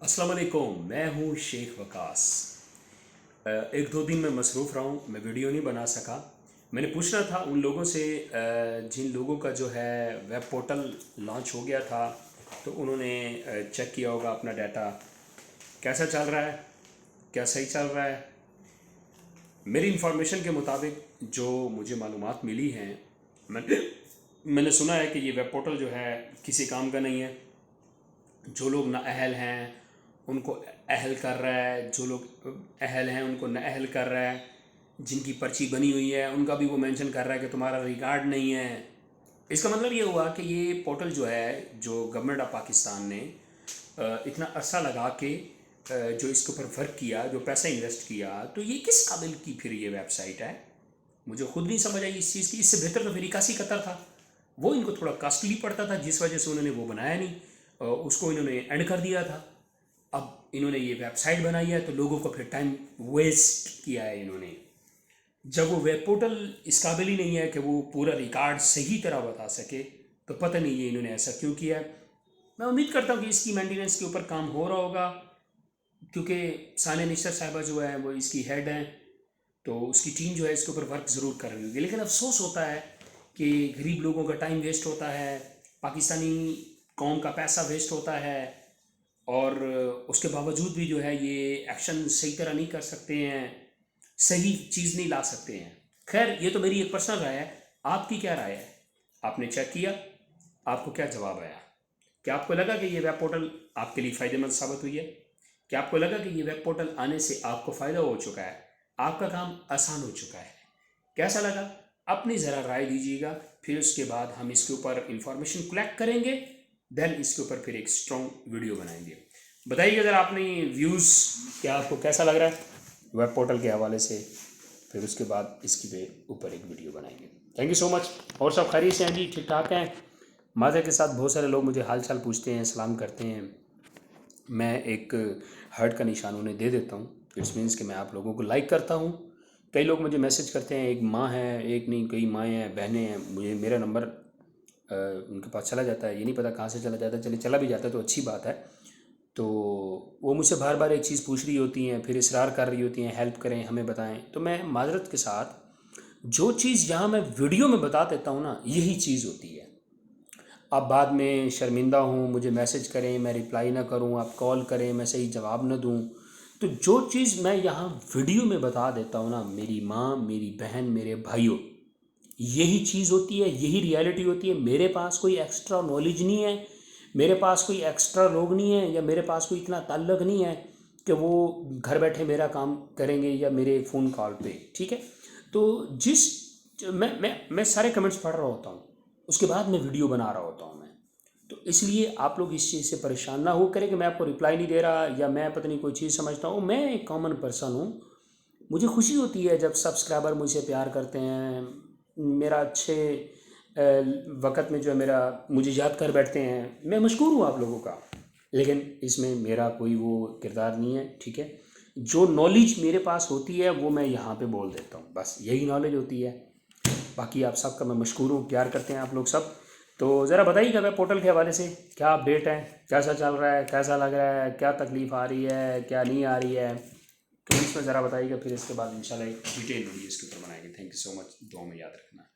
अस्सलाम वालेकुम, मैं हूँ शेख वकास। एक दो दिन में मसरूफ़ रहा हूँ, मैं वीडियो नहीं बना सका। मैंने पूछना था उन लोगों से जिन लोगों का जो है वेब पोर्टल लॉन्च हो गया था, तो उन्होंने चेक किया होगा अपना डाटा कैसा चल रहा है, क्या सही चल रहा है। मेरी इंफॉर्मेशन के मुताबिक जो मुझे मालूमात मिली हैं, मैंने सुना है कि ये वेब पोर्टल जो है किसी काम का नहीं है। जो लोग नाअहल हैं उनको अहल कर रहा है, जो लोग अहल हैं उनको नाअहल कर रहा है। जिनकी पर्ची बनी हुई है उनका भी वो मेंशन कर रहा है कि तुम्हारा रिकॉर्ड नहीं है। इसका मतलब ये हुआ कि ये पोर्टल जो है, जो गवर्नमेंट ऑफ पाकिस्तान ने इतना अरसा लगा के जो इसके ऊपर वर्क किया, जो पैसा इन्वेस्ट किया, तो ये किस काबिल की फिर ये वेबसाइट है। मुझे खुद नहीं समझ आई इस चीज़ की। इससे बेहतर तो फिर इक्यासी कतर था, वो इनको थोड़ा कॉस्टली पड़ता था, जिस वजह से उन्होंने वो बनाया नहीं, उसको इन्होंने एंड कर दिया था। अब इन्होंने ये वेबसाइट बनाई है तो लोगों को फिर टाइम वेस्ट किया है इन्होंने। जब वो वेब पोर्टल इस काबिल ही नहीं है कि वो पूरा रिकॉर्ड सही तरह बता सके, तो पता नहीं ये इन्होंने ऐसा क्यों किया है। मैं उम्मीद करता हूँ कि इसकी मेंटेनेंस के ऊपर काम हो रहा होगा, क्योंकि सानिया निश्तर साहिबा जो है वो इसकी हेड हैं, तो उसकी टीम जो है इसके ऊपर वर्क ज़रूर कर रही होगी। लेकिन अफसोस होता है कि गरीब लोगों का टाइम वेस्ट होता है, पाकिस्तानी कौम का पैसा वेस्ट होता है, और उसके बावजूद भी जो है ये एक्शन सही तरह नहीं कर सकते हैं, सही चीज़ नहीं ला सकते हैं। खैर, ये तो मेरी एक पर्सनल राय है, आपकी क्या राय है? आपने चेक किया, आपको क्या जवाब आया? क्या आपको लगा कि ये वेब पोर्टल आपके लिए फ़ायदेमंद साबित हुई है? क्या आपको लगा कि ये वेब पोर्टल आने से आपको फ़ायदा हो चुका है, आपका काम आसान हो चुका है? कैसा लगा? अपनी ज़रा राय दीजिएगा। फिर उसके बाद हम इसके ऊपर इंफॉर्मेशन कलेक्ट करेंगे, देन इसके ऊपर फिर एक स्ट्रॉन्ग वीडियो बनाएंगे। बताइएगा ज़रा अपनी व्यूज़, क्या आपको कैसा लग रहा है वेब पोर्टल के हवाले से। फिर उसके बाद इसके पे ऊपर एक वीडियो बनाएंगे। Thank you so much. और सब खैरियत से हैं जी, ठीक ठाक हैं? माज़ा के साथ बहुत सारे लोग मुझे हाल चाल पूछते हैं, सलाम करते हैं। मैं एक हार्ट का निशान उन्हें दे देता हूँ, इट्स मीन्स कि मैं आप लोगों को लाइक करता हूँ। कई लोग मुझे मैसेज करते हैं, एक माँ है, एक नहीं कई माएँ हैं, बहनें हैं, मुझे मेरा नंबर उनके पास चला जाता है, ये नहीं पता कहाँ से चला जाता है, चलिए चला भी जाता है तो अच्छी बात है। तो वो मुझसे बार बार एक चीज़ पूछ रही होती हैं, फिर इसरार कर रही होती हैं, हेल्प करें, हमें बताएं। तो मैं माजरत के साथ जो चीज़ यहाँ मैं वीडियो में बता देता हूँ ना, यही चीज़ होती है। आप बाद में शर्मिंदा हूँ, मुझे मैसेज करें, मैं रिप्लाई ना करूँ, आप कॉल करें, मैं सही जवाब ना दूँ। तो जो चीज़ मैं यहाँ वीडियो में बता देता हूँ ना, मेरी माँ, मेरी बहन, मेरे भाइयों, यही चीज़ होती है, यही रियलिटी होती है। मेरे पास कोई एक्स्ट्रा नॉलेज नहीं है, मेरे पास कोई एक्स्ट्रा लोग नहीं है, या मेरे पास कोई इतना ताल्लुक़ नहीं है कि वो घर बैठे मेरा काम करेंगे या मेरे फ़ोन कॉल पे, ठीक है। तो जिस मैं सारे कमेंट्स पढ़ रहा होता हूँ, उसके बाद मैं वीडियो बना रहा होता हूँ मैं। तो इसलिए आप लोग इस चीज़ से परेशान ना हो करें कि मैं आपको रिप्लाई नहीं दे रहा, या मैं पता नहीं कोई चीज़ समझता हूँ। मैं एक कॉमन पर्सन हूँ, मुझे खुशी होती है जब सब्सक्राइबर मुझसे प्यार करते हैं, मेरा अच्छे वक़्त में जो है मेरा मुझे याद कर बैठते हैं। मैं मशकूर हूँ आप लोगों का, लेकिन इसमें मेरा कोई वो किरदार नहीं है, ठीक है। जो नॉलेज मेरे पास होती है वो मैं यहाँ पे बोल देता हूँ, बस यही नॉलेज होती है। बाकी आप सबका मैं मशकूर हूँ, प्यार करते हैं आप लोग सब। तो ज़रा बताइएगा वेब पोर्टल के हवाले से क्या अपडेट है, कैसा चल रहा है, कैसा लग रहा है, क्या तकलीफ़ आ रही है, क्या नहीं आ रही है, कमेंट्स में ज़रा बताइएगा। फिर इसके बाद इंशाल्लाह एक डिटेल वीडियो इसके ऊपर बनाएंगे। थैंक यू सो मच, दुआ में याद रखना।